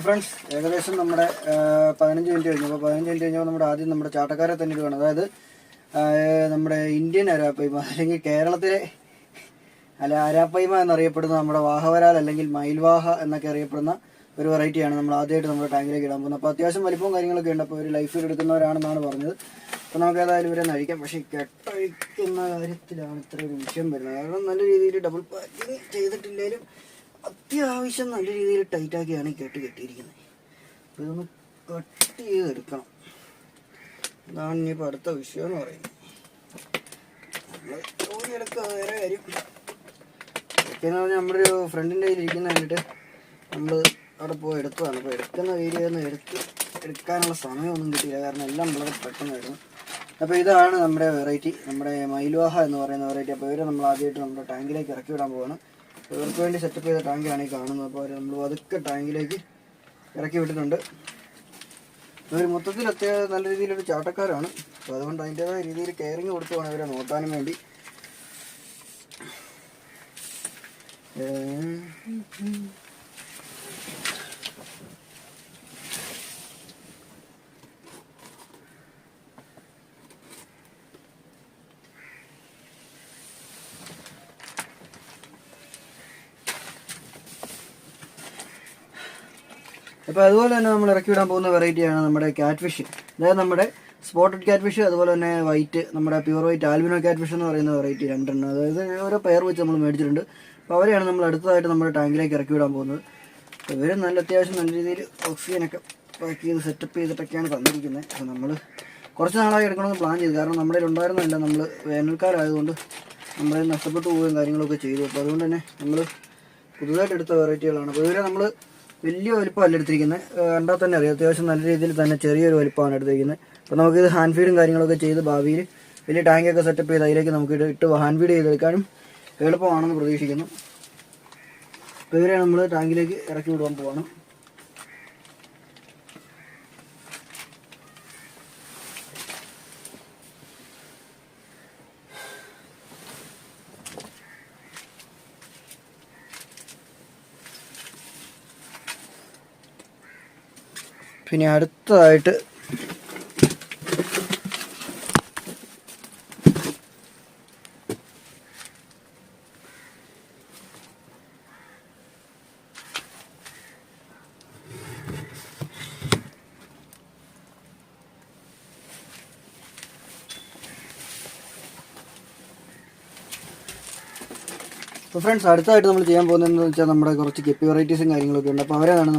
Friends ഏകദേശം നമ്മുടെ 15 minute കഴിഞ്ഞു. അപ്പോൾ 15 മിനിറ്റ് കഴിഞ്ഞപ്പോൾ ആദ്യം നമ്മുടെ ചാട്ടക്കാരെ തന്നെ ഇടുകയാണ്. അതായത് നമ്മുടെ ഇന്ത്യൻ അരാപ്പയ്മ അല്ലെങ്കിൽ കേരളത്തിലെ അരാപ്പയ്മ എന്നറിയപ്പെടുന്ന നമ്മുടെ വാഹവരാൽ അല്ലെങ്കിൽ മയിൽവാഹ എന്നൊക്കെ അറിയപ്പെടുന്ന ഒരു വെറൈറ്റിയാണ് നമ്മൾ ആദ്യമായിട്ട് നമ്മുടെ ടാങ്കിലേക്ക് ഇടാൻ പോകുന്നത്. അപ്പോൾ അത്യാവശ്യം വലിപ്പവും കാര്യങ്ങളൊക്കെ ഉണ്ട്. അപ്പോൾ ഒരു ലൈഫിൽ എടുക്കുന്നവരാണെന്നാണ് പറഞ്ഞത്. അപ്പോൾ നമുക്ക് ഏതായാലും ഇവരെ കഴിക്കാം. പക്ഷേ കെട്ടഴിക്കുന്ന കാര്യത്തിലാണ് ഇത്ര ഒരു വിഷയം വരുന്നത്. കാരണം നല്ല രീതിയിൽ ഡബിൾ പാക്കിങ് ചെയ്തിട്ടില്ലെങ്കിലും അത്യാവശ്യം നല്ല രീതിയിൽ ടൈറ്റാക്കിയാണ് കെട്ടിയിരിക്കുന്നത്. അപ്പോൾ ഇതൊന്ന് കട്ട് ചെയ്തെടുക്കണം. അതാണ് ഇനിയിപ്പോൾ അടുത്ത വിഷയം എന്ന് പറയുന്നത്. നമ്മൾ ജോലിയെടുക്കുക വേറെ കാര്യം. ഒക്കെയെന്ന് പറഞ്ഞാൽ നമ്മുടെ ഒരു ഫ്രണ്ടിൻ്റെ കയ്യിൽ ഇരിക്കുന്ന കണ്ടിട്ട് നമ്മൾ അവിടെ പോയി എടുത്തതാണ്. അപ്പോൾ എടുക്കുന്ന വീഡിയോ ഒന്നും എടുക്കാനുള്ള സമയമൊന്നും കിട്ടിയില്ല. കാരണം എല്ലാം വളരെ പെട്ടെന്നായിരുന്നു. അപ്പോൾ ഇതാണ് നമ്മുടെ വെറൈറ്റി, നമ്മുടെ മയിൽവാഹ എന്ന് പറയുന്ന വെറൈറ്റി. അപ്പോൾ ഇവരെ നമ്മൾ ആദ്യമായിട്ട് നമ്മുടെ ടാങ്കിലേക്ക് ഇറക്കി വിടാൻ പോവാണ്. ഇവർക്ക് വേണ്ടി സെറ്റപ്പ് ചെയ്ത ടാങ്കാണ് ഈ കാണുന്നത്. അപ്പോൾ അവർ നമ്മൾ അതൊക്കെ ടാങ്കിലേക്ക് ഇറക്കി വിട്ടിട്ടുണ്ട്. ഇവർ മൊത്തത്തിൽ അത്യാവശ്യം നല്ല രീതിയിലൊരു ചാട്ടക്കാരാണ്. അപ്പോൾ അതുകൊണ്ട് അതിൻ്റേതായ രീതിയിൽ കെയറിങ് കൊടുത്തു വേണം ഇവരെ നോക്കാനും വേണ്ടി. അപ്പോൾ അതുപോലെ തന്നെ നമ്മൾ ഇറക്കി വിടാൻ പോകുന്ന വെറൈറ്റിയാണ് നമ്മുടെ ക്യാറ്റ് ഫിഷ്. അതായത് നമ്മുടെ സ്പോട്ടഡ് ക്യാറ്റ് ഫിഷ്, അതുപോലെ തന്നെ വൈറ്റ്, നമ്മുടെ pure white albino cat fish എന്ന് പറയുന്ന വെറൈറ്റി രണ്ടെണ്ണം. അതായത് ഓരോ പെയർ വെച്ച് നമ്മൾ മേടിച്ചിട്ടുണ്ട്. അപ്പോൾ അവരെയാണ് നമ്മൾ അടുത്തതായിട്ട് നമ്മുടെ ടാങ്കിലേക്ക് ഇറക്കി വിടാൻ പോകുന്നത്. ഇവർ അത്യാവശ്യം നല്ല രീതിയിൽ ഓക്സിജനൊക്കെ പാക്ക് ചെയ്ത് സെറ്റപ്പ് ചെയ്തിട്ടൊക്കെയാണ് തന്നിരിക്കുന്നത്. അപ്പോൾ നമ്മൾ കുറച്ച് നാളായി എടുക്കണമെന്ന് പ്ലാൻ ചെയ്തു. കാരണം നമ്മുടെ ഉണ്ടായിരുന്നില്ല, നമ്മൾ വേനൽക്കാലമായതുകൊണ്ട് നമ്മളെ നഷ്ടപ്പെട്ടു പോവുകയും കാര്യങ്ങളൊക്കെ ചെയ്തു. അപ്പോൾ അതുകൊണ്ട് തന്നെ നമ്മൾ പുതുതായിട്ട് എടുത്ത വെറൈറ്റികളാണ്. അപ്പോൾ ഇവരെ നമ്മൾ വലിയ വലിപ്പമല്ല എടുത്തിരിക്കുന്നത്. കണ്ടാൽ തന്നെ അറിയാം അത്യാവശ്യം നല്ല രീതിയിൽ തന്നെ ചെറിയൊരു വലിപ്പമാണ് എടുത്തിരിക്കുന്നത്. അപ്പോൾ നമുക്കിത് ഹാൻഡ് ഫീഡും കാര്യങ്ങളൊക്കെ ചെയ്ത് ഭാവിയിൽ വലിയ ടാങ്കൊക്കെ സെറ്റപ്പ് ചെയ്ത് അതിലേക്ക് നമുക്ക് ഇട്ട് ഹാൻഡ് ഫീഡ് ചെയ്തെടുക്കാനും എളുപ്പമാണെന്ന് പ്രതീക്ഷിക്കുന്നു. അപ്പോൾ ഇവരെ നമ്മൾ ടാങ്കിലേക്ക് ഇറക്കി വിടാൻ പോവാണ്. പിന്നെ അടുത്തതായിട്ട് ഫ്രണ്ട്സ് അടുത്തായിട്ട് നമ്മൾ ചെയ്യാൻ പോകുന്നതെന്ന് വെച്ചാൽ നമ്മുടെ കുറച്ച് കെപ്പി വെറൈറ്റീസും കാര്യങ്ങളൊക്കെ ഉണ്ട്. അപ്പോൾ അവരാണ്